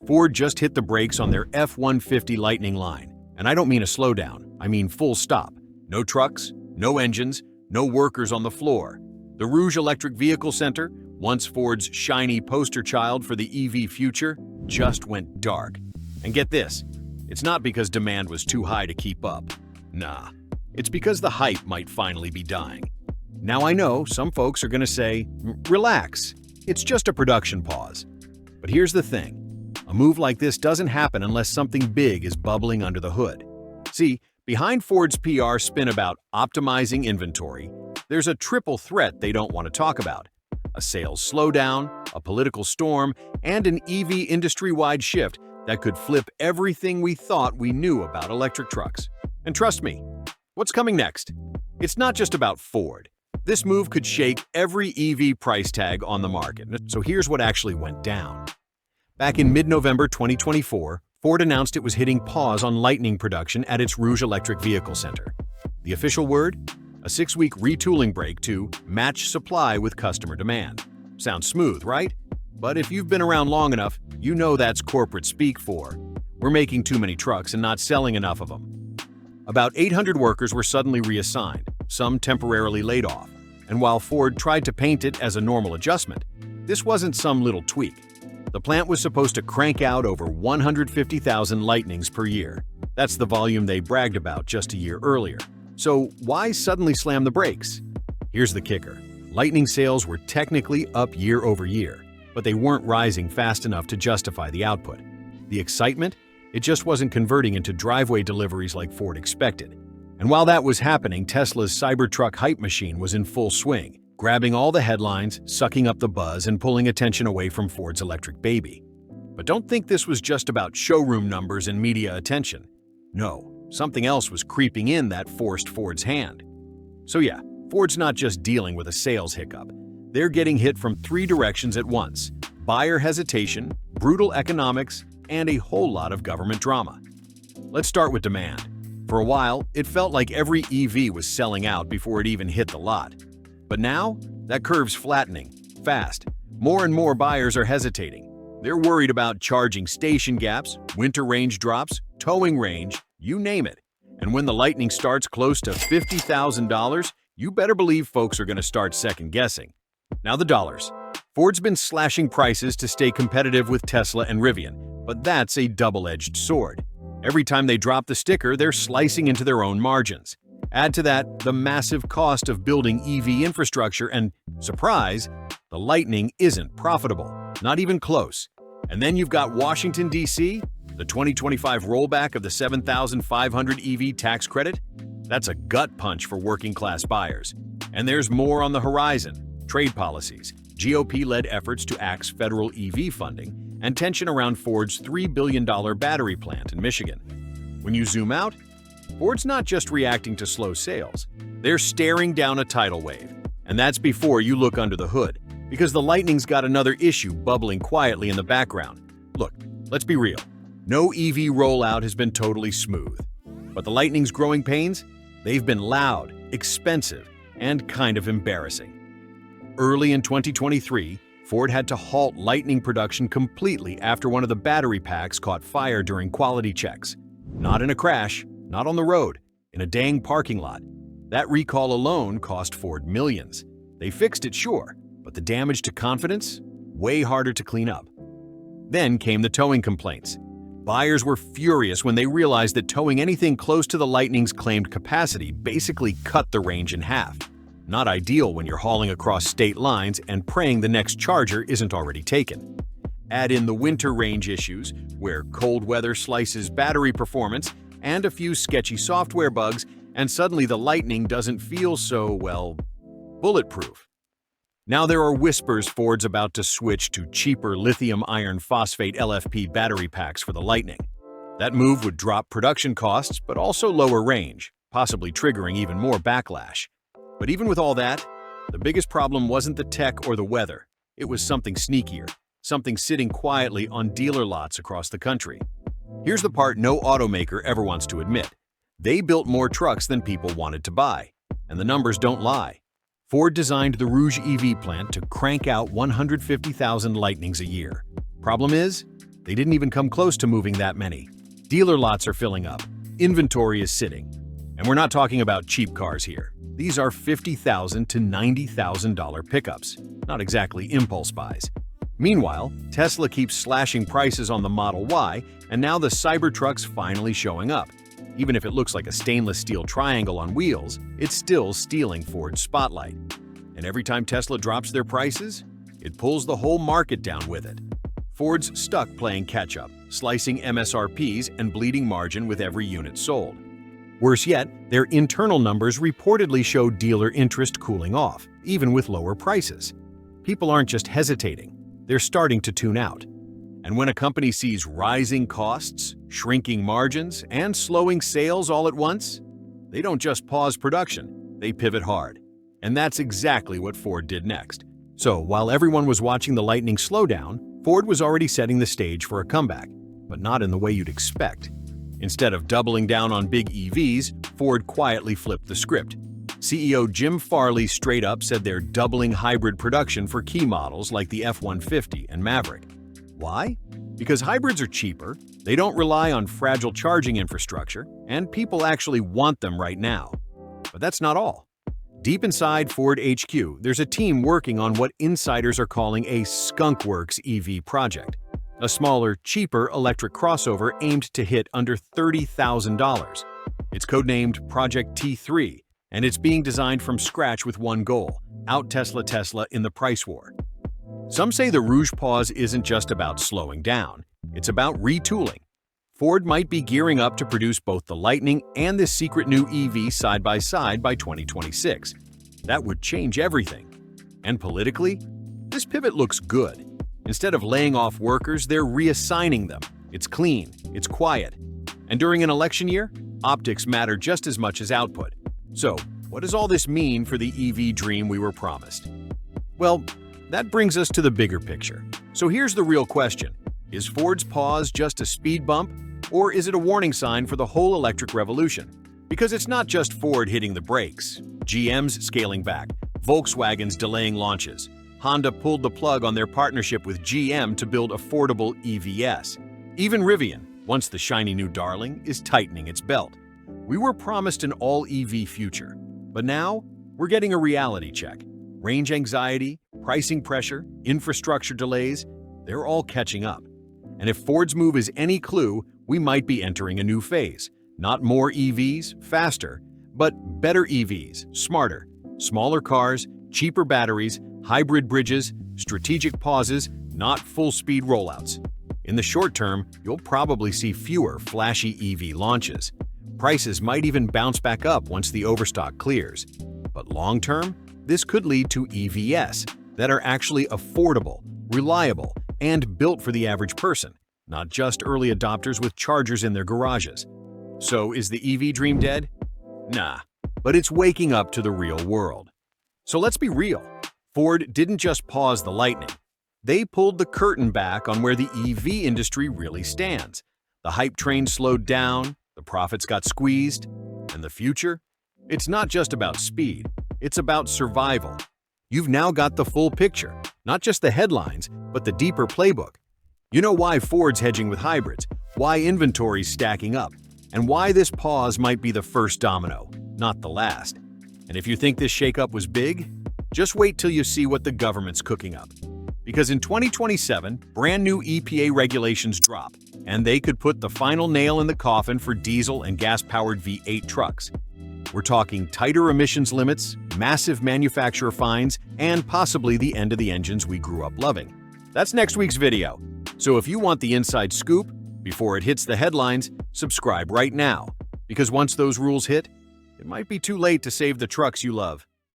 Ford just hit the brakes on their F-150 Lightning line. And I don't mean a slowdown, I mean full stop. No trucks, no engines, no workers on the floor. The Rouge Electric Vehicle Center, once Ford's shiny poster child for the EV future, just went dark. And get this, it's not because demand was too high to keep up. Nah, it's because the hype might finally be dying. Now I know some folks are gonna say, relax, it's just a production pause. But here's the thing. A move like this doesn't happen unless something big is bubbling under the hood. See, behind Ford's PR spin about optimizing inventory, there's a triple threat they don't want to talk about. A sales slowdown, a political storm, and an EV industry-wide shift that could flip everything we thought we knew about electric trucks. And trust me, what's coming next? It's not just about Ford. This move could shake every EV price tag on the market. So here's what actually went down. Back in mid-November 2024, Ford announced it was hitting pause on Lightning production at its Rouge Electric Vehicle Center. The official word? A 6-week retooling break to match supply with customer demand. Sounds smooth, right? But if you've been around long enough, you know that's corporate speak for, we're making too many trucks and not selling enough of them. About 800 workers were suddenly reassigned, some temporarily laid off. And while Ford tried to paint it as a normal adjustment, this wasn't some little tweak. The plant was supposed to crank out over 150,000 Lightnings per year. That's the volume they bragged about just a year earlier. So why suddenly slam the brakes? Here's the kicker. Lightning sales were technically up year over year, but they weren't rising fast enough to justify the output. The excitement? It just wasn't converting into driveway deliveries like Ford expected. And while that was happening, Tesla's Cybertruck hype machine was in full swing, grabbing all the headlines, sucking up the buzz, and pulling attention away from Ford's electric baby. But don't think this was just about showroom numbers and media attention. No, something else was creeping in that forced Ford's hand. So yeah, Ford's not just dealing with a sales hiccup. They're getting hit from 3 directions at once: buyer hesitation, brutal economics, and a whole lot of government drama. Let's start with demand. For a while, it felt like every EV was selling out before it even hit the lot. But now, that curve's flattening, fast. More and more buyers are hesitating. They're worried about charging station gaps, winter range drops, towing range, you name it. And when the Lightning starts close to $50,000, you better believe folks are going to start second-guessing. Now the dollars. Ford's been slashing prices to stay competitive with Tesla and Rivian, but that's a double-edged sword. Every time they drop the sticker, they're slicing into their own margins. Add to that the massive cost of building EV infrastructure and, surprise, the Lightning isn't profitable, not even close. And then you've got Washington, D.C., the 2025 rollback of the $7,500 EV tax credit. That's a gut punch for working-class buyers. And there's more on the horizon: trade policies, GOP-led efforts to axe federal EV funding, and tension around Ford's $3 billion battery plant in Michigan. When you zoom out, Ford's not just reacting to slow sales. They're staring down a tidal wave. And that's before you look under the hood, because the Lightning's got another issue bubbling quietly in the background. Look, let's be real. No EV rollout has been totally smooth. But the Lightning's growing pains? They've been loud, expensive, and kind of embarrassing. Early in 2023, Ford had to halt Lightning production completely after one of the battery packs caught fire during quality checks. Not in a crash, not on the road, in a dang parking lot. That recall alone cost Ford millions. They fixed it, sure, but the damage to confidence? Way harder to clean up. Then came the towing complaints. Buyers were furious when they realized that towing anything close to the Lightning's claimed capacity basically cut the range in half. Not ideal when you're hauling across state lines and praying the next charger isn't already taken. Add in the winter range issues, where cold weather slices battery performance, and a few sketchy software bugs, and suddenly the Lightning doesn't feel so, well, bulletproof. Now there are whispers Ford's about to switch to cheaper lithium iron phosphate LFP battery packs for the Lightning. That move would drop production costs, but also lower range, possibly triggering even more backlash. But even with all that, the biggest problem wasn't the tech or the weather. It was something sneakier, something sitting quietly on dealer lots across the country. Here's the part no automaker ever wants to admit. They built more trucks than people wanted to buy. And the numbers don't lie. Ford designed the Rouge EV plant to crank out 150,000 Lightnings a year. Problem is, They didn't even come close to moving that many. Dealer lots are filling up. Inventory is sitting. And we're not talking about cheap cars here. These are $50,000 to $90,000 pickups, not exactly impulse buys. Meanwhile, Tesla keeps slashing prices on the Model Y, and now the Cybertruck's finally showing up. Even if it looks like a stainless steel triangle on wheels, it's still stealing Ford's spotlight. And every time Tesla drops their prices, it pulls the whole market down with it. Ford's stuck playing catch-up, slicing MSRPs and bleeding margin with every unit sold. Worse yet, their internal numbers reportedly show dealer interest cooling off, even with lower prices. People aren't just hesitating, they're starting to tune out. And when a company sees rising costs, shrinking margins, and slowing sales all at once, they don't just pause production, they pivot hard. And that's exactly what Ford did next. So, while everyone was watching the Lightning slow down, Ford was already setting the stage for a comeback, but not in the way you'd expect. Instead of doubling down on big EVs, Ford quietly flipped the script. CEO Jim Farley straight up said they're doubling hybrid production for key models like the F-150 and Maverick. Why? Because hybrids are cheaper, they don't rely on fragile charging infrastructure, and people actually want them right now. But that's not all. Deep inside Ford HQ, there's a team working on what insiders are calling a skunkworks EV project. A smaller, cheaper electric crossover aimed to hit under $30,000. It's codenamed Project T3, and it's being designed from scratch with one goal: out-Tesla Tesla in the price war. Some say the Rouge pause isn't just about slowing down, it's about retooling. Ford might be gearing up to produce both the Lightning and this secret new EV side by 2026. That would change everything. And politically, this pivot looks good. Instead of laying off workers, they're reassigning them. It's clean, it's quiet. And during an election year, optics matter just as much as output. So, what does all this mean for the EV dream we were promised? Well, that brings us to the bigger picture. So here's the real question. Is Ford's pause just a speed bump, or is it a warning sign for the whole electric revolution? Because it's not just Ford hitting the brakes. GM's scaling back, Volkswagen's delaying launches. Honda pulled the plug on their partnership with GM to build affordable EVs. Even Rivian, once the shiny new darling, is tightening its belt. We were promised an all-EV future, but now we're getting a reality check. Range anxiety, pricing pressure, infrastructure delays, they're all catching up. And if Ford's move is any clue, we might be entering a new phase. Not more EVs, faster, but better EVs, smarter, smaller cars, cheaper batteries, hybrid bridges, strategic pauses, not full-speed rollouts. In the short term, you'll probably see fewer flashy EV launches. Prices might even bounce back up once the overstock clears. But long-term, this could lead to EVs that are actually affordable, reliable, and built for the average person, not just early adopters with chargers in their garages. So is the EV dream dead? Nah, but it's waking up to the real world. So let's be real. Ford didn't just pause the Lightning. They pulled the curtain back on where the EV industry really stands. The hype train slowed down, the profits got squeezed, and the future? It's not just about speed, it's about survival. You've now got the full picture, not just the headlines, but the deeper playbook. You know why Ford's hedging with hybrids, why inventory's stacking up, and why this pause might be the first domino, not the last. And if you think this shakeup was big, just wait till you see what the government's cooking up. Because in 2027, brand new EPA regulations drop, and they could put the final nail in the coffin for diesel and gas-powered V8 trucks. We're talking tighter emissions limits, massive manufacturer fines, and possibly the end of the engines we grew up loving. That's next week's video. So if you want the inside scoop, before it hits the headlines, subscribe right now. Because once those rules hit, it might be too late to save the trucks you love.